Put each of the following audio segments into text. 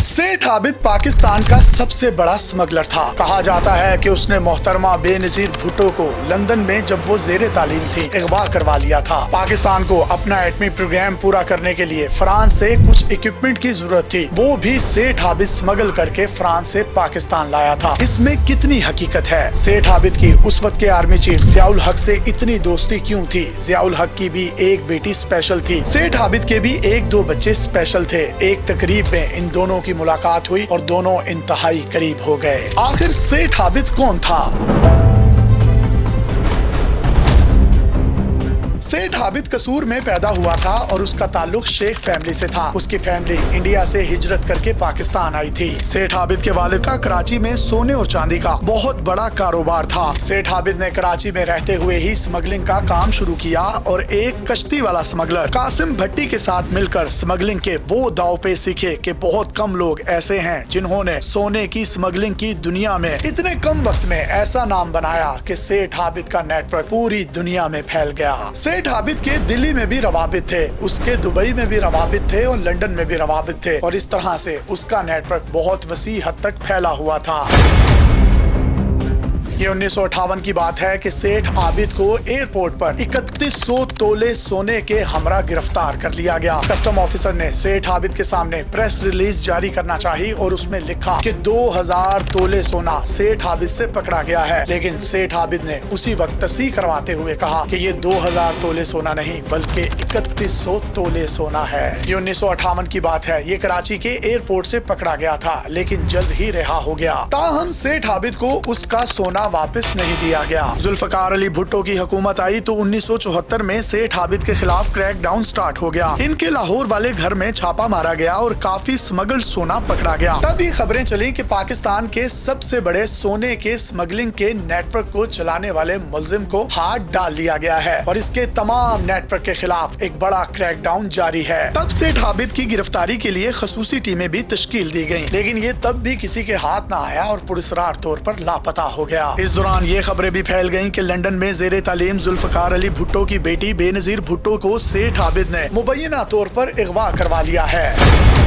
सेठ आबिद पाकिस्तान का सबसे बड़ा स्मगलर था। कहा जाता है कि उसने मोहतरमा बेनजीर भुट्टो को लंदन में जब वो जेरे तालीम थी अगवा करवा लिया था। पाकिस्तान को अपना एटमी प्रोग्राम पूरा करने के लिए फ्रांस से कुछ इक्विपमेंट की जरूरत थी, वो भी सेठ आबिद स्मगल करके फ्रांस से पाकिस्तान लाया था। इसमें कितनी हकीकत है? सेठ आबिद की उस वक्त के आर्मी चीफ जियाउल हक से इतनी दोस्ती क्यों थी? जियाउल हक की भी एक बेटी स्पेशल थी, सेठ आबिद के भी एक दो बच्चे स्पेशल थे। एक तकरीब में इन दोनों की मुलाकात हुई और दोनों इंतहाई करीब हो गए। आखिर सेठ आबिद कौन था? सेठ आबिद कसूर में पैदा हुआ था और उसका ताल्लुक शेख फैमिली से था। उसकी फैमिली इंडिया से हिजरत करके पाकिस्तान आई थी। सेठ आबिद के वालिद का कराची में सोने और चांदी का बहुत बड़ा कारोबार था। सेठ आबिद ने कराची में रहते हुए ही स्मगलिंग का काम शुरू किया और एक कश्ती वाला स्मगलर कासिम भट्टी के साथ मिलकर स्मगलिंग के वो दाव पे सीखे कि बहुत कम लोग ऐसे हैं जिन्होंने सोने की स्मगलिंग की दुनिया में इतने कम वक्त में ऐसा नाम बनाया कि सेठ आबिद का नेटवर्क पूरी दुनिया में फैल गया। सेठ आबिद के दिल्ली में भी रवाबित थे, उसके दुबई में भी रवाबित थे और लंदन में भी रवाबित थे और इस तरह से उसका नेटवर्क बहुत वसी हद तक फैला हुआ था। ये 1958 की बात है कि सेठ आबिद को एयरपोर्ट पर 3100 तोले सोने के हमरा गिरफ्तार कर लिया गया। कस्टम ऑफिसर ने सेठ आबिद के सामने प्रेस रिलीज जारी करना चाहिए और उसमें लिखा कि 2000 तोले सोना सेठ आबिद से पकड़ा गया है, लेकिन सेठ आबिद ने उसी वक्त तस्दीक करवाते हुए कहा कि ये 2000 तोले सोना नहीं बल्कि 3100 तोले सोना है। ये 1958 की बात है। ये कराची के एयरपोर्ट से पकड़ा गया था, लेकिन जल्द ही रिहा हो गया। ताहम सेठ आबिद को उसका सोना वापस नहीं दिया गया। जुल्फकार अली भुट्टो की हुकूमत आई तो 1974 में सेठ आबिद के खिलाफ क्रैक डाउन स्टार्ट हो गया। इनके लाहौर वाले घर में छापा मारा गया और काफी स्मगल सोना पकड़ा गया। तभी खबरें चली कि पाकिस्तान के सबसे बड़े सोने के स्मगलिंग के नेटवर्क को चलाने वाले मुलजिम को हाथ डाल लिया गया है और इसके तमाम नेटवर्क के खिलाफ एक बड़ा क्रैक डाउन जारी है। तब सेठ आबिद की गिरफ्तारी के लिए खसूसी टीमें भी तश्कील दी गयी, लेकिन ये तब भी किसी के हाथ न आया और पुरस्रार तौर पर लापता हो गया। इस दौरान ये खबरें भी फैल गईं कि लंदन में जेरे तालीम जुल्फकार अली भुट्टो की बेटी बेनजीर भुट्टो को सेठ आबिद ने मुबैना तौर पर अगवा करवा लिया है।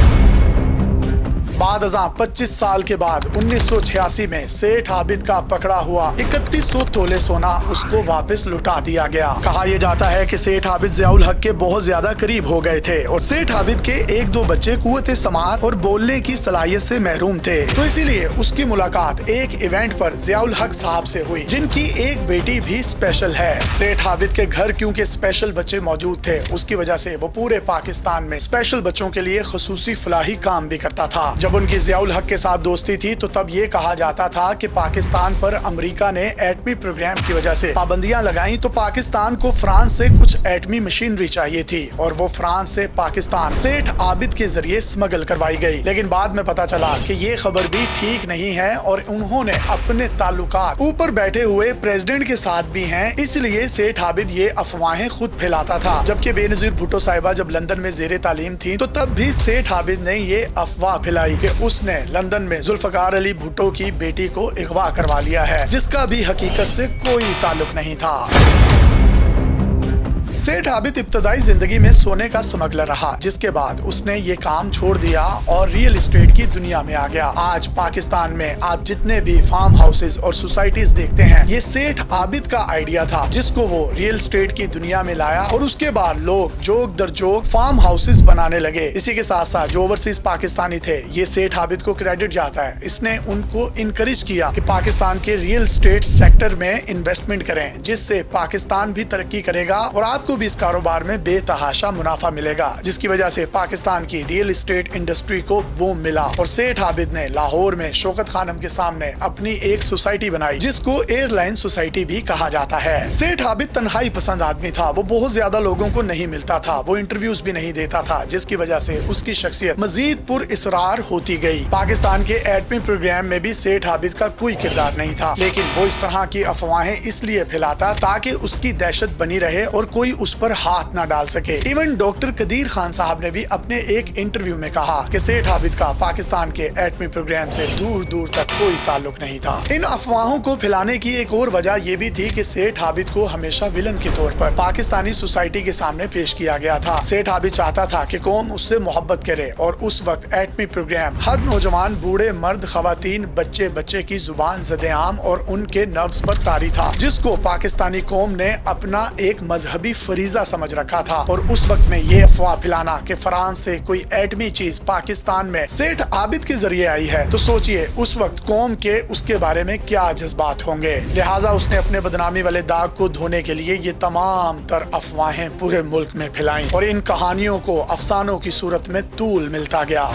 बाद 25 साल के बाद 1986 में सेठ आबिद का पकड़ा हुआ 3100 तोले सोना उसको वापस लुटा दिया गया। कहा यह जाता है कि सेठ आबिद जियाउल हक के बहुत ज्यादा करीब हो गए थे और सेठ आबिद के एक दो बच्चे कुव्वत समाअत और बोलने की सलाहियत से महरूम थे, तो इसीलिए उसकी मुलाकात एक इवेंट पर जियाउल हक साहब से हुई, जिनकी एक बेटी भी स्पेशल है। सेठ आबिद के घर क्योंकि स्पेशल बच्चे मौजूद थे, उसकी वजह से वो पूरे पाकिस्तान में स्पेशल बच्चों के लिए खसूसी फलाही काम भी करता था। जब उनकी जियाउल हक के साथ दोस्ती थी तो तब ये कहा जाता था कि पाकिस्तान पर अमेरिका ने एटमी प्रोग्राम की वजह से पाबंदियां लगाई, तो पाकिस्तान को फ्रांस से कुछ एटमी मशीनरी चाहिए थी और वो फ्रांस से पाकिस्तान सेठ आबिद के जरिए स्मगल करवाई गई। लेकिन बाद में पता चला कि ये खबर भी ठीक नहीं है और उन्होंने अपने ताल्लुकात ऊपर बैठे हुए प्रेसिडेंट के साथ भी हैं, इसलिए सेठ आबिद ये अफवाहें खुद फैलाता था। जबकि बेनजीर भुट्टो साहिबा जब लंदन में जेरे तालीम थी तो तब भी सेठ आबिद ने ये अफवाह फैलाई कि उसने लंदन में जुल्फकार अली भुट्टो की बेटी को अगवा करवा लिया है, जिसका भी हकीकत से कोई ताल्लुक नहीं था। सेठ आबिद इब्तदाई जिंदगी में सोने का स्मगलर रहा, जिसके बाद उसने ये काम छोड़ दिया और रियल एस्टेट की दुनिया में आ गया। आज पाकिस्तान में आप जितने भी फार्म हाउसेज और सोसाइटीज देखते हैं, ये सेठ आबिद का आइडिया था, जिसको वो रियल एस्टेट की दुनिया में लाया और उसके बाद लोग जोक दर जोक फार्म हाउसेज बनाने लगे। इसी के साथ साथ जो ओवरसीज पाकिस्तानी थे, ये सेठ आबिद को क्रेडिट जाता है। इसने उनको इनकरेज किया कि पाकिस्तान के रियल एस्टेट सेक्टर में इन्वेस्टमेंट करें, जिससे पाकिस्तान भी तरक्की करेगा और आपको भी इस कारोबार में बेतहाशा मुनाफा मिलेगा, जिसकी वजह से पाकिस्तान की रियल एस्टेट इंडस्ट्री को बूम मिला। और सेठ आबिद ने लाहौर में शौकत खानम के सामने अपनी एक सोसाइटी बनाई, जिसको एयरलाइन सोसाइटी भी कहा जाता है। सेठ आबिद तन्हाई पसंद आदमी था, वो बहुत ज्यादा लोगों को नहीं मिलता था, वो इंटरव्यूज भी नहीं देता था, जिसकी वजह से उसकी शख्सियत मजीद पुरइसरार होती गई। पाकिस्तान के एटमी प्रोग्राम में भी सेठ आबिद का कोई किरदार नहीं था, लेकिन वो इस तरह की अफवाहें इसलिए फैलाता ताकि उसकी दहशत बनी रहे और कोई उस पर हाथ ना डाल सके। इवन डॉक्टर कदीर खान साहब ने भी अपने एक इंटरव्यू में कहा कि सेठ आबिद का पाकिस्तान के एटमी प्रोग्राम से दूर दूर तक कोई ताल्लुक नहीं था। इन अफवाहों को फैलाने की एक और वजह ये भी थी कि सेठ आबिद को हमेशा विलन के तौर पर पाकिस्तानी सोसाइटी के सामने पेश किया गया था। सेठ आबिद चाहता था कि कौम उससे मोहब्बत करे और उस वक्त एटमी प्रोग्राम हर नौजवान, बूढ़े, मर्द, खवातीन, बच्चे की जुबान ज़द-ए-आम और उनके नफ्स पर तारी था, जिसको पाकिस्तानी कौम ने अपना एक मजहबी फरीजा समझ रखा था। और उस वक्त में ये अफवाह फैलाना कि फ्रांस से कोई एटमी चीज पाकिस्तान में सेठ आबिद के जरिए आई है, तो सोचिए उस वक्त कौम के उसके बारे में क्या जज्बात होंगे। लिहाजा उसने अपने बदनामी वाले दाग को धोने के लिए ये तमाम तर अफवाहें पूरे मुल्क में फैलाई और इन कहानियों को अफसानों की सूरत में तूल मिलता गया।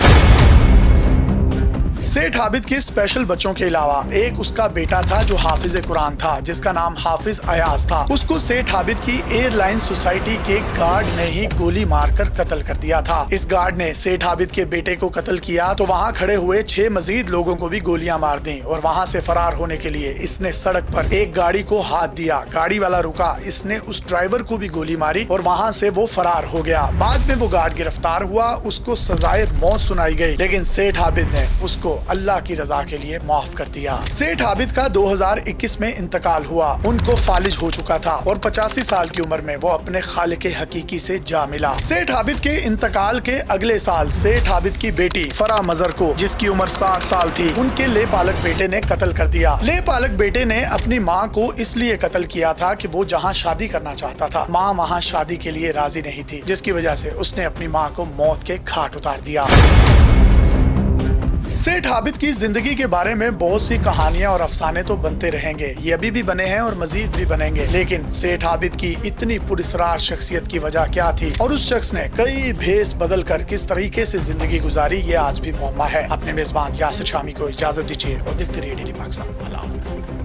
सेठ आबिद के स्पेशल बच्चों के अलावा एक उसका बेटा था जो हाफिज कुरान था, जिसका नाम हाफिज अयाज था। उसको सेठ आबिद की एयरलाइन सोसाइटी के गार्ड ने ही गोली मारकर कत्ल कर दिया था। इस गार्ड ने सेठ आबिद के बेटे को कत्ल किया तो वहाँ खड़े हुए 6 मजीद लोगों को भी गोलियां मार दी और वहाँ से फरार होने के लिए इसने सड़क पर एक गाड़ी को हाथ दिया। गाड़ी वाला रुका, इसने उस ड्राइवर को भी गोली मारी और वहाँ से वो फरार हो गया। बाद में वो गार्ड गिरफ्तार हुआ, उसको सजाए मौत सुनाई गई, लेकिन सेठ आबिद ने उसको अल्लाह की रजा के लिए माफ कर दिया। सेठ आबिद का 2021 में इंतकाल हुआ। उनको फालिज हो चुका था और 85 साल की उम्र में वो अपने खालिक हकीकी से जा मिला। सेठ आबिद के इंतकाल के अगले साल सेठ आबिद की बेटी फरा मजर को, जिसकी उम्र 60 साल थी, उनके ले पालक बेटे ने कत्ल कर दिया। ले पालक बेटे ने अपनी माँ को इसलिए कत्ल किया था कि वो जहाँ शादी करना चाहता था, माँ वहाँ शादी के लिए राजी नहीं थी, जिसकी वजह से उसने अपनी माँ को मौत के घाट उतार दिया। सेठ आबिद की जिंदगी के बारे में बहुत सी कहानियां और अफसाने तो बनते रहेंगे, ये अभी भी बने हैं और मजीद भी बनेंगे, लेकिन सेठ आबिद की इतनी पुरस्कार शख्सियत की वजह क्या थी और उस शख्स ने कई भेस बदल कर किस तरीके से जिंदगी गुजारी, ये आज भी मुअम्मा है। अपने मेजबान यासिर शामी को इजाजत दीजिए और देखते रहिए डेली पाकिस्तान। अल्लाह हाफिज़।